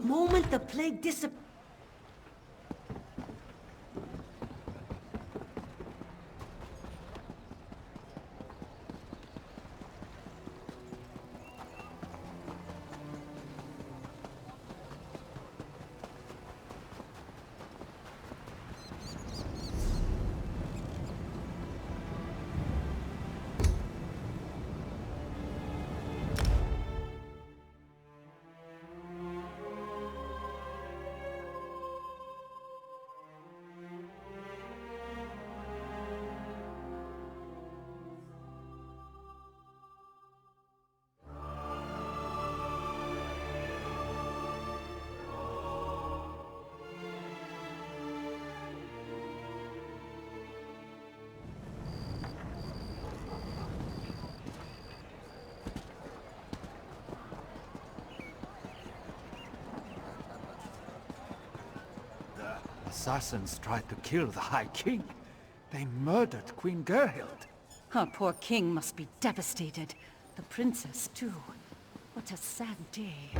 The moment the plague disappears... Assassins tried to kill the High King. They murdered Queen Gerhild. Our poor king must be devastated. The princess, too. What a sad day.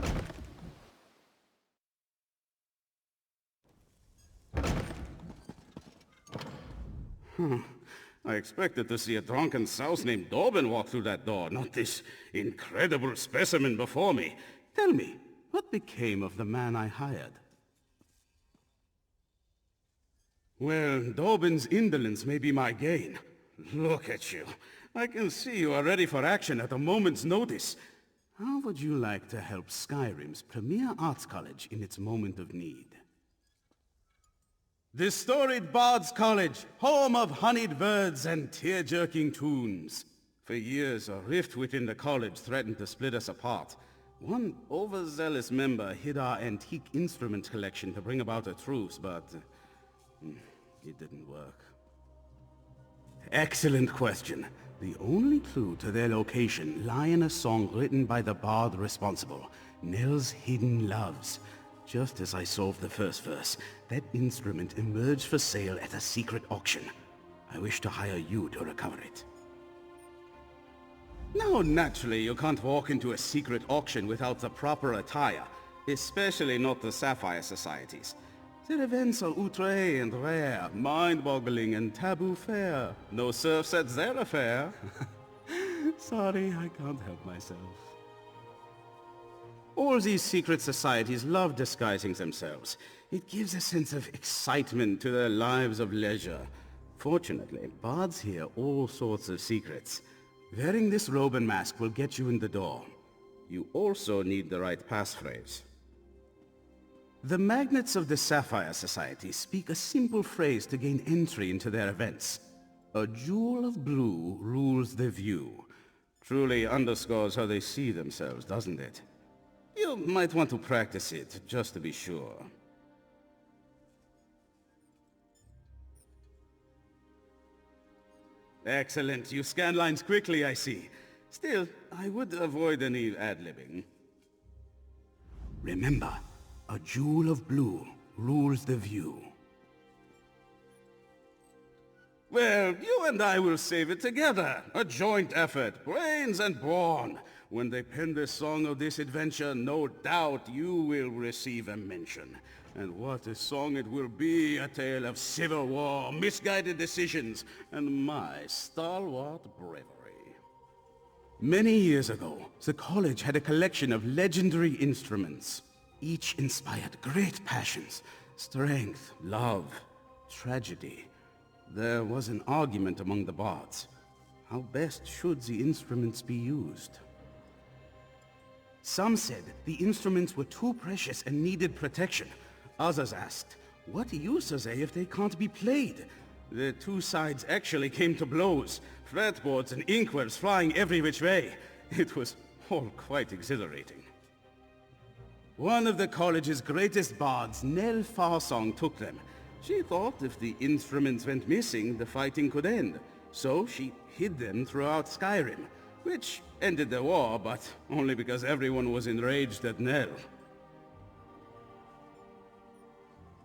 I expected to see a drunken souse named Dobbin walk through that door, not this incredible specimen before me. Tell me, what became of the man I hired? Well, Dobbin's indolence may be my gain. Look at you. I can see you are ready for action at a moment's notice. How would you like to help Skyrim's premier arts college in its moment of need? The storied Bard's College, home of honeyed birds and tear-jerking tunes. For years, a rift within the college threatened to split us apart. One overzealous member hid our antique instrument collection to bring about a truce, but it didn't work. Excellent question. The only clue to their location lie in a song written by the bard responsible, Nell's Hidden Loves. Just as I solved the first verse, that instrument emerged for sale at a secret auction. I wish to hire you to recover it. Now, naturally, you can't walk into a secret auction without the proper attire, especially not the Sapphire Societies. Their events are outre and rare, mind-boggling and taboo fair. No serfs at their affair. Sorry, I can't help myself. All these secret societies love disguising themselves. It gives a sense of excitement to their lives of leisure. Fortunately, bards hear all sorts of secrets. Wearing this robe and mask will get you in the door. You also need the right passphrase. The magnates of the Sapphire Society speak a simple phrase to gain entry into their events. A jewel of blue rules the view. Truly underscores how they see themselves, doesn't it? You might want to practice it, just to be sure. Excellent. You scan lines quickly, I see. Still, I would avoid any ad-libbing. Remember, a jewel of blue rules the view. Well, you and I will save it together. A joint effort, brains and brawn. When they pen the song of this adventure, no doubt you will receive a mention. And what a song it will be, a tale of civil war, misguided decisions, and my stalwart bravery. Many years ago, the college had a collection of legendary instruments. Each inspired great passions, strength, love, tragedy. There was an argument among the bards. How best should the instruments be used? Some said the instruments were too precious and needed protection. Others asked, what use are they if they can't be played? The two sides actually came to blows, fretboards and inkwells flying every which way. It was all quite exhilarating. One of the college's greatest bards, Nell Farsong, took them. She thought if the instruments went missing, the fighting could end. So she hid them throughout Skyrim, which ended the war, but only because everyone was enraged at Nell.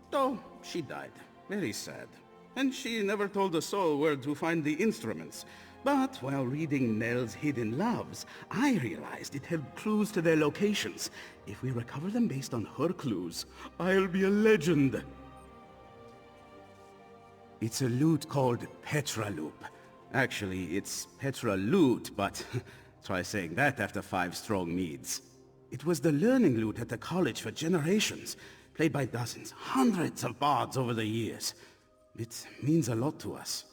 So she died. Very sad. And she never told a soul where to find the instruments. But while reading Nell's Hidden Loves, I realized it held clues to their locations. If we recover them based on her clues, I'll be a legend. It's a loot called Petra Loop. Actually, it's Petra Loot, but try saying that after 5 strong needs. It was the learning loot at the college for generations, played by dozens, hundreds of bards over the years. It means a lot to us.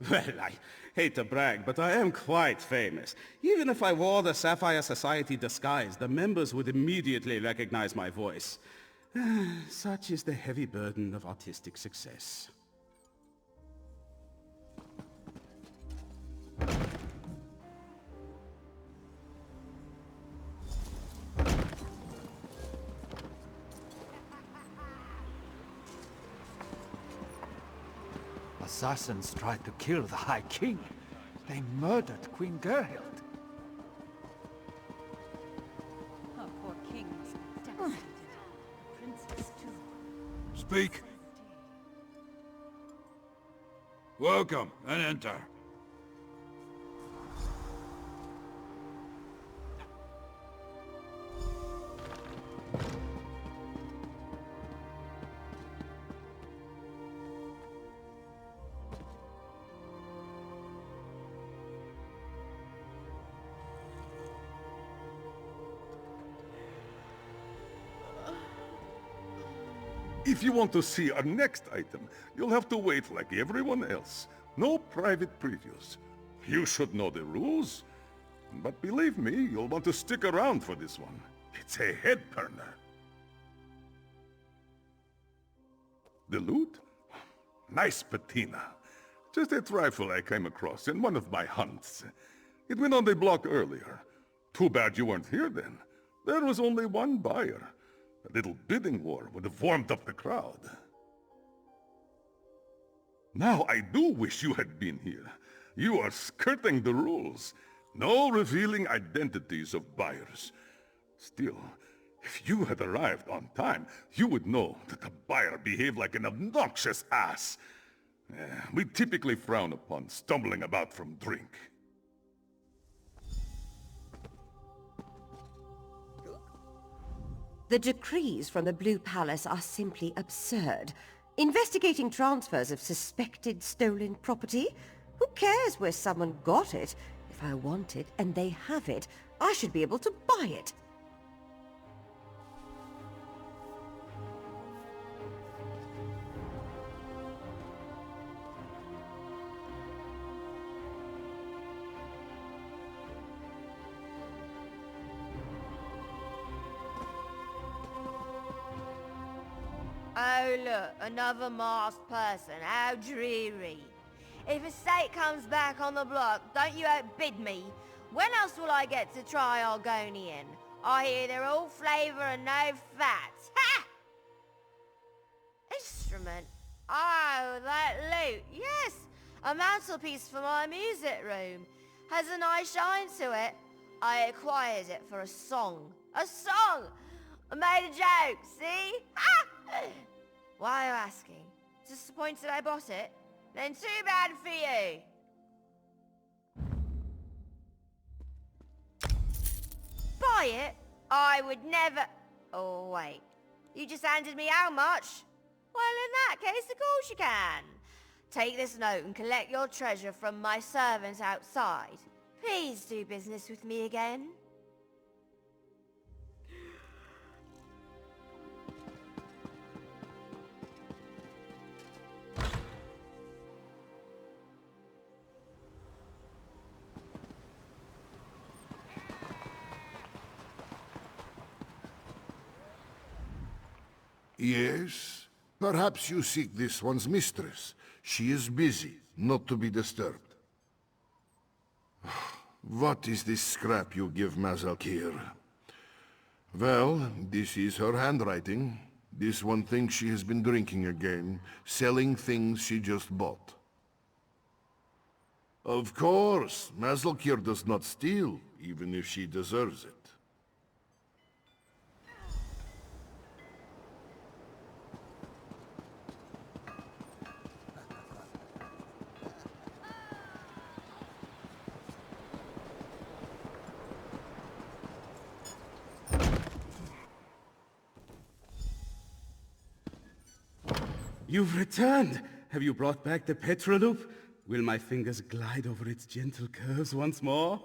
Well, I hate to brag, but I am quite famous. Even if I wore the Sapphire Society disguise, the members would immediately recognize my voice. Such is the heavy burden of artistic success. Assassins tried to kill the High King. They murdered Queen Gerhild. Our poor king was devastated. The princess, too. Speak. Welcome, and enter. If you want to see our next item, you'll have to wait like everyone else. No private previews. You should know the rules. But believe me, you'll want to stick around for this one. It's a head-turner. The loot? Nice patina. Just a trifle I came across in one of my hunts. It went on the block earlier. Too bad you weren't here then. There was only one buyer. A little bidding war would have warmed up the crowd. Now I do wish you had been here. You are skirting the rules. No revealing identities of buyers. Still, if you had arrived on time, you would know that the buyer behaved like an obnoxious ass. We typically frown upon stumbling about from drink. The decrees from the Blue Palace are simply absurd. Investigating transfers of suspected stolen property? Who cares where someone got it? If I want it and they have it, I should be able to buy it. Oh look, another masked person. How dreary. If a steak comes back on the block, don't you outbid me. When else will I get to try Argonian? I hear they're all flavour and no fat. Ha! Instrument. Oh, that lute. Yes, a mantelpiece for my music room. Has a nice shine to it. I acquired it for a song. A song! I made a joke, see? Ha! Why are you asking? Disappointed I bought it? Then too bad for you. Buy it? I would never... Oh, wait. You just handed me how much? Well, in that case, of course you can. Take this note and collect your treasure from my servants outside. Please do business with me again. Yes? Perhaps you seek this one's mistress. She is busy, not to be disturbed. What is this scrap you give Mazalkir? Well, this is her handwriting. This one thinks she has been drinking again, selling things she just bought. Of course, Mazalkir does not steal, even if she deserves it. You've returned! Have you brought back the petroloop? Will my fingers glide over its gentle curves once more?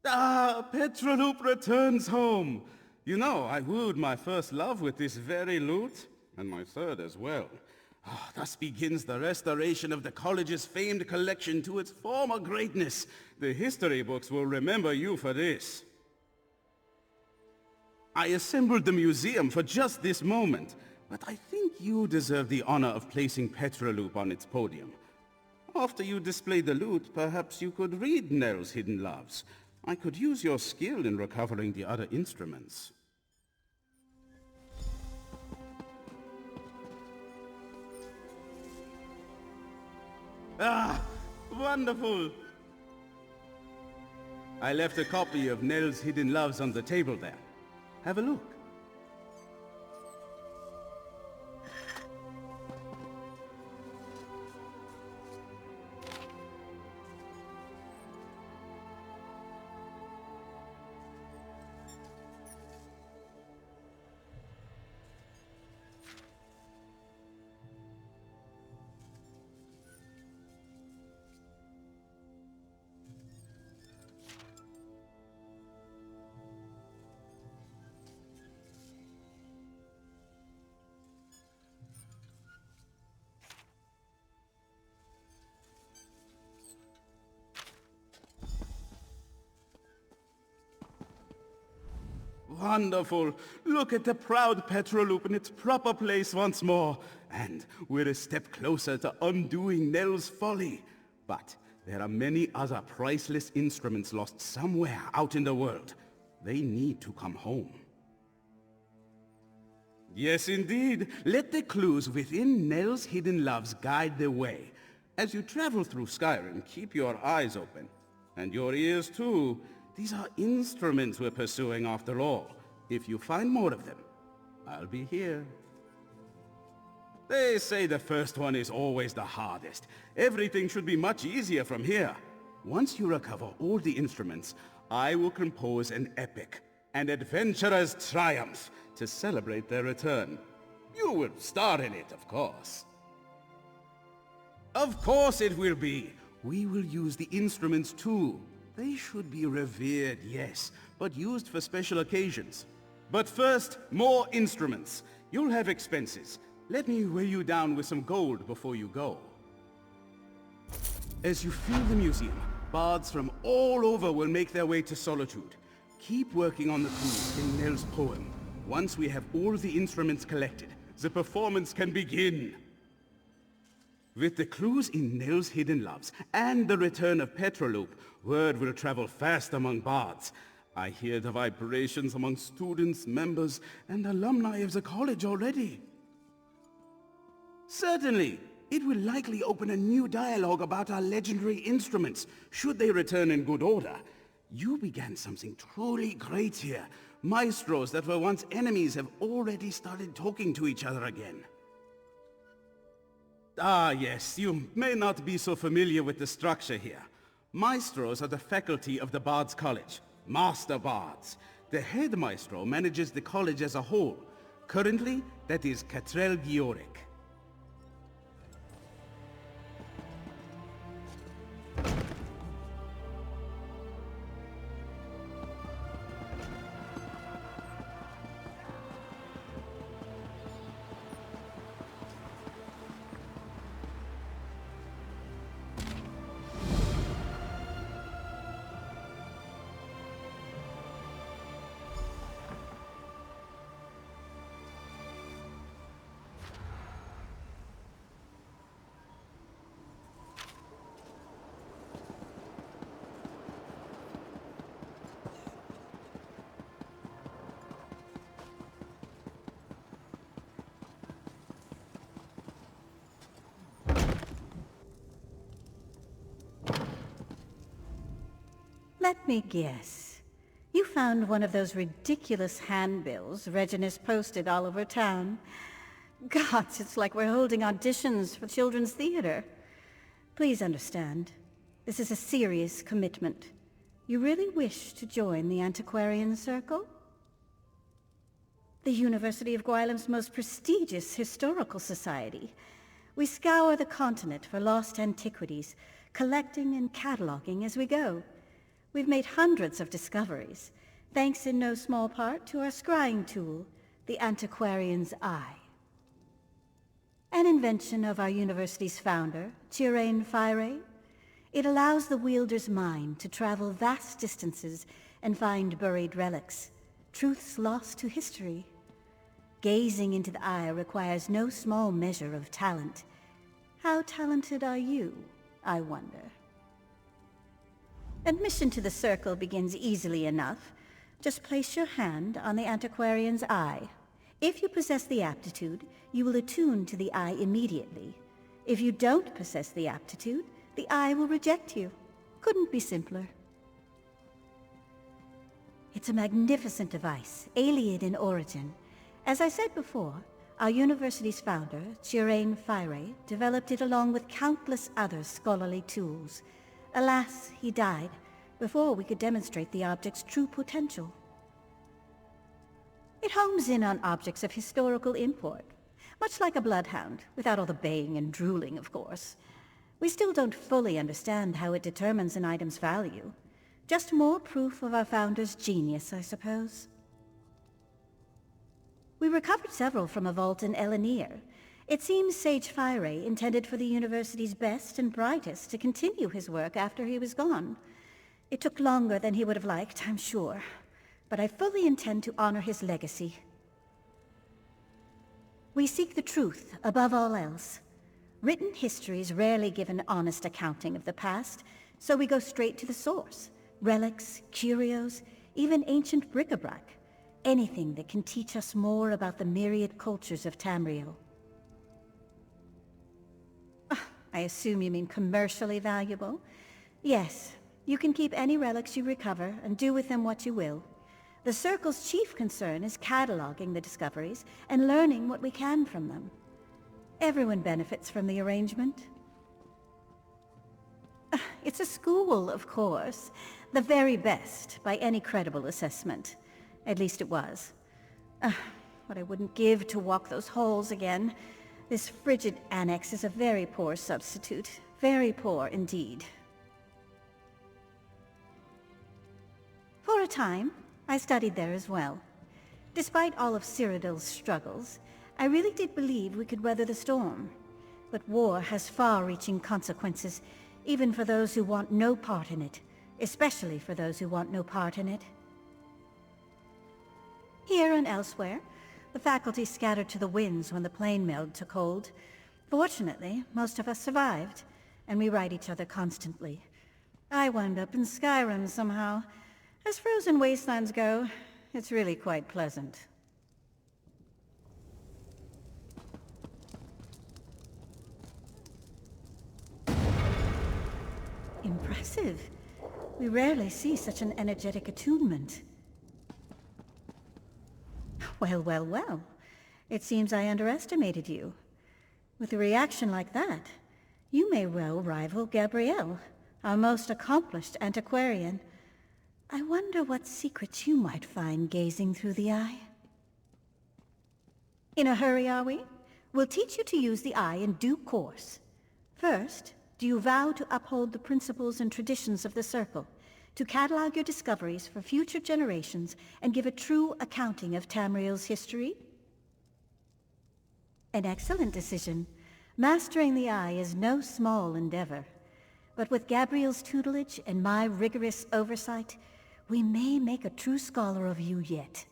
Ah, petroloop returns home! You know, I wooed my first love with this very loot, and my third as well. Ah, thus begins the restoration of the college's famed collection to its former greatness. The history books will remember you for this. I assembled the museum for just this moment, but I think you deserve the honor of placing Petroloop on its podium. After you display the loot, perhaps you could read Nell's hidden loves. I could use your skill in recovering the other instruments. Ah, wonderful! I left a copy of Nell's hidden loves on the table there. Have a look. Wonderful! Look at the proud Petroloop in its proper place once more. And we're a step closer to undoing Nell's folly. But there are many other priceless instruments lost somewhere out in the world. They need to come home. Yes, indeed. Let the clues within Nell's hidden loves guide the way. As you travel through Skyrim, keep your eyes open. And your ears too. These are instruments we're pursuing after all. If you find more of them, I'll be here. They say the first one is always the hardest. Everything should be much easier from here. Once you recover all the instruments, I will compose an epic, an adventurer's triumph, to celebrate their return. You will star in it, of course. Of course it will be. We will use the instruments too. They should be revered, yes, but used for special occasions. But first, more instruments. You'll have expenses. Let me weigh you down with some gold before you go. As you fill the museum, bards from all over will make their way to Solitude. Keep working on the clues in Nell's poem. Once we have all the instruments collected, the performance can begin. With the clues in Nell's hidden loves and the return of Petroloop, word will travel fast among bards. I hear the vibrations among students, members, and alumni of the college already. Certainly, it will likely open a new dialogue about our legendary instruments, should they return in good order. You began something truly great here. Maestros that were once enemies have already started talking to each other again. Ah, yes, you may not be so familiar with the structure here. Maestros are the faculty of the Bards College, Master Bards. The head maestro manages the college as a whole. Currently, that is Catrell Gioric. Let me guess. You found one of those ridiculous handbills Reginus posted all over town. Gods, it's like we're holding auditions for children's theater. Please understand, this is a serious commitment. You really wish to join the Antiquarian Circle? The University of Gwailem's most prestigious historical society. We scour the continent for lost antiquities, collecting and cataloging as we go. We've made hundreds of discoveries, thanks in no small part to our scrying tool, the Antiquarian's Eye. An invention of our university's founder, Chirain Fyre. It allows the wielder's mind to travel vast distances and find buried relics, truths lost to history. Gazing into the eye requires no small measure of talent. How talented are you, I wonder? Admission to the circle begins easily enough. Just place your hand on the Antiquarian's Eye. If you possess the aptitude, you will attune to the eye immediately. If you don't possess the aptitude, the eye will reject you. Couldn't be simpler. It's a magnificent device, alien in origin. As I said before, our university's founder, Chirain Fyre, developed it along with countless other scholarly tools. Alas, he died before we could demonstrate the object's true potential. It homes in on objects of historical import, much like a bloodhound, without all the baying and drooling, of course. We still don't fully understand how it determines an item's value. Just more proof of our founder's genius, I suppose. We recovered several from a vault in Elenir. It seems Sage Fyre intended for the university's best and brightest to continue his work after he was gone. It took longer than he would have liked, I'm sure, but I fully intend to honor his legacy. We seek the truth above all else. Written histories rarely give an honest accounting of the past, so we go straight to the source. Relics, curios, even ancient bric-a-brac. Anything that can teach us more about the myriad cultures of Tamriel. I assume you mean commercially valuable? Yes, you can keep any relics you recover and do with them what you will. The Circle's chief concern is cataloging the discoveries and learning what we can from them. Everyone benefits from the arrangement. It's a school, of course. The very best, by any credible assessment. At least it was. What I wouldn't give to walk those halls again. This frigid annex is a very poor substitute. Very poor indeed. For a time, I studied there as well. Despite all of Cyrodiil's struggles, I really did believe we could weather the storm. But war has far-reaching consequences, even for those who want no part in it. Especially for those who want no part in it. Here and elsewhere, the faculty scattered to the winds when the plane meld took hold. Fortunately, most of us survived, and we write each other constantly. I wound up in Skyrim somehow. As frozen wastelands go, it's really quite pleasant. Impressive. We rarely see such an energetic attunement. Well, well, well. It seems I underestimated you. With a reaction like that, you may well rival Gabrielle, our most accomplished antiquarian. I wonder what secrets you might find gazing through the eye. In a hurry, are we? We'll teach you to use the eye in due course. First, do you vow to uphold the principles and traditions of the Circle, to catalog your discoveries for future generations and give a true accounting of Tamriel's history? An excellent decision. Mastering the eye is no small endeavor. But with Gabrielle's tutelage and my rigorous oversight, we may make a true scholar of you yet.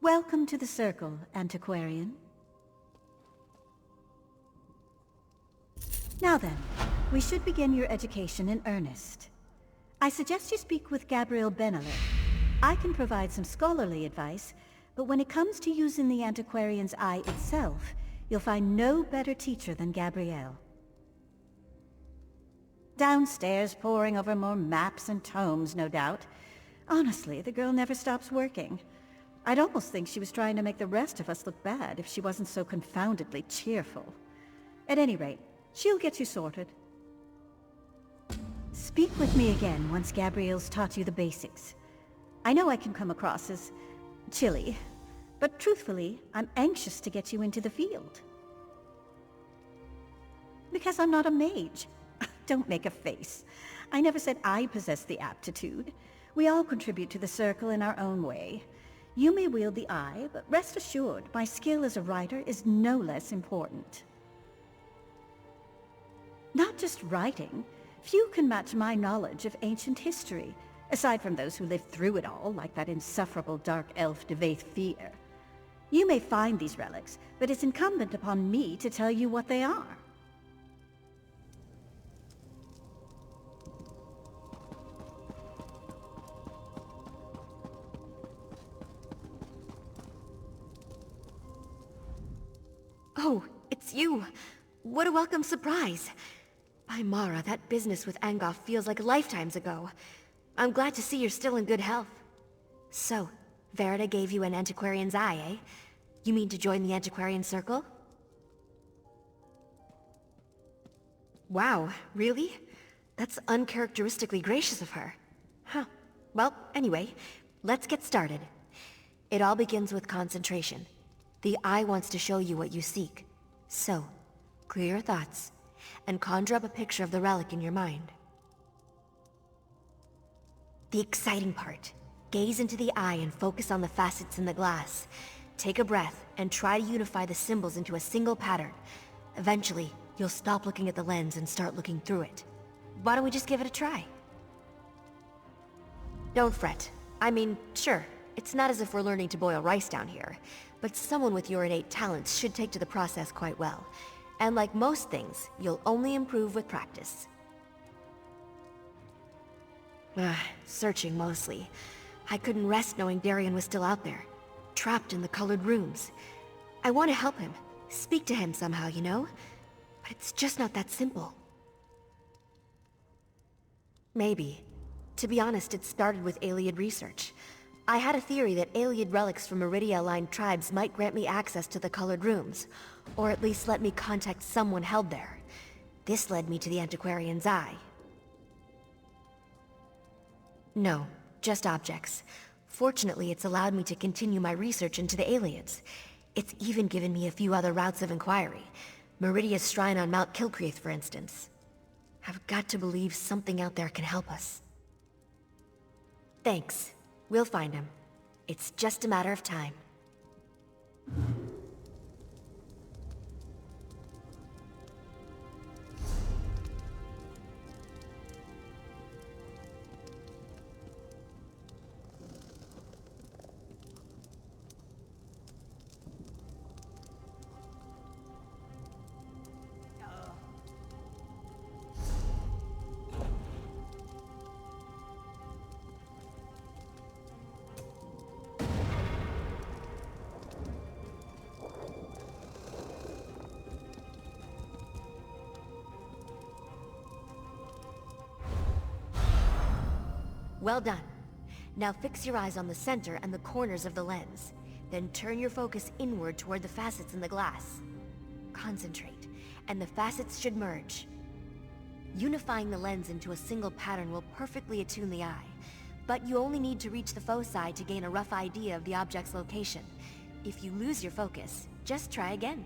Welcome to the Circle, Antiquarian. Now then, we should begin your education in earnest. I suggest you speak with Gabrielle Benelli. I can provide some scholarly advice, but when it comes to using the Antiquarian's Eye itself, you'll find no better teacher than Gabrielle. Downstairs, poring over more maps and tomes, no doubt. Honestly, the girl never stops working. I'd almost think she was trying to make the rest of us look bad if she wasn't so confoundedly cheerful. At any rate, she'll get you sorted. Speak with me again once Gabrielle's taught you the basics. I know I can come across as chilly, but truthfully, I'm anxious to get you into the field. Because I'm not a mage. Don't make a face. I never said I possess the aptitude. We all contribute to the circle in our own way. You may wield the eye, but rest assured, my skill as a writer is no less important. Not just writing. Few can match my knowledge of ancient history, aside from those who lived through it all, like that insufferable dark elf Devaith Fear. You may find these relics, but it's incumbent upon me to tell you what they are. Oh, it's you. What a welcome surprise. By Mara, that business with Angoff feels like lifetimes ago. I'm glad to see you're still in good health. So, Verida gave you an antiquarian's eye, eh? You mean to join the antiquarian circle? Wow, really? That's uncharacteristically gracious of her. Huh. Well, anyway, let's get started. It all begins with concentration. The eye wants to show you what you seek. So, clear your thoughts, and conjure up a picture of the relic in your mind. The exciting part. Gaze into the eye and focus on the facets in the glass. Take a breath and try to unify the symbols into a single pattern. Eventually, you'll stop looking at the lens and start looking through it. Why don't we just give it a try? Don't fret. I mean, sure, it's not as if we're learning to boil rice down here, but someone with your innate talents should take to the process quite well. And like most things, you'll only improve with practice. Searching mostly. I couldn't rest knowing Darien was still out there, trapped in the colored rooms. I want to help him, speak to him somehow, you know? But it's just not that simple. Maybe. To be honest, it started with Ayleid research. I had a theory that Ayleid relics from Meridia-aligned tribes might grant me access to the colored rooms, or at least let me contact someone held there. This led me to the antiquarian's eye. No, just objects. Fortunately, it's allowed me to continue my research into the Ayleids. It's even given me a few other routes of inquiry. Meridia's shrine on Mount Kilcreath, for instance. I've got to believe something out there can help us. Thanks. We'll find him. It's just a matter of time. Well done. Now fix your eyes on the center and the corners of the lens. Then turn your focus inward toward the facets in the glass. Concentrate, and the facets should merge. Unifying the lens into a single pattern will perfectly attune the eye, but you only need to reach the foci to gain a rough idea of the object's location. If you lose your focus, just try again.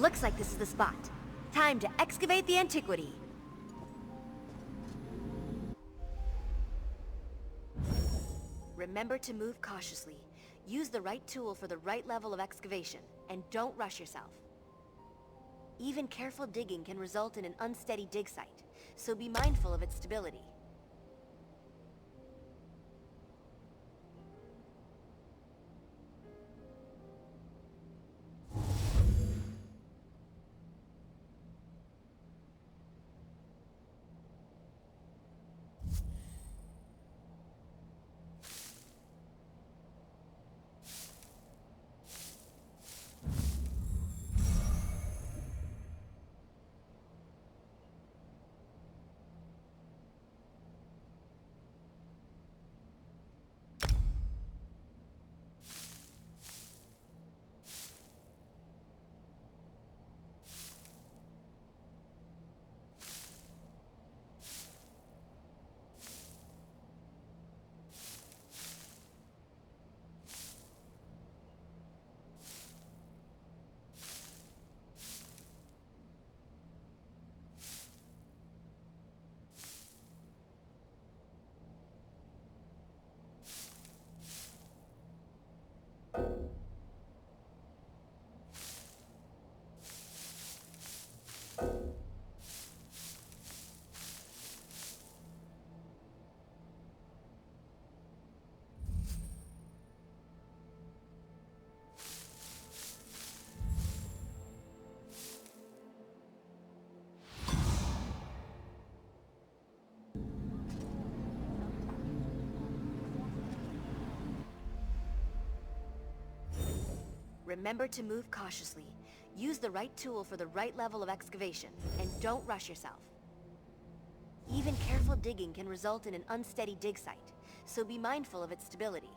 Looks like this is the spot. Time to excavate the antiquity. Remember to move cautiously. Use the right tool for the right level of excavation, and don't rush yourself. Even careful digging can result in an unsteady dig site, so be mindful of its stability. Remember to move cautiously. Use the right tool for the right level of excavation, and don't rush yourself. Even careful digging can result in an unsteady dig site, so be mindful of its stability.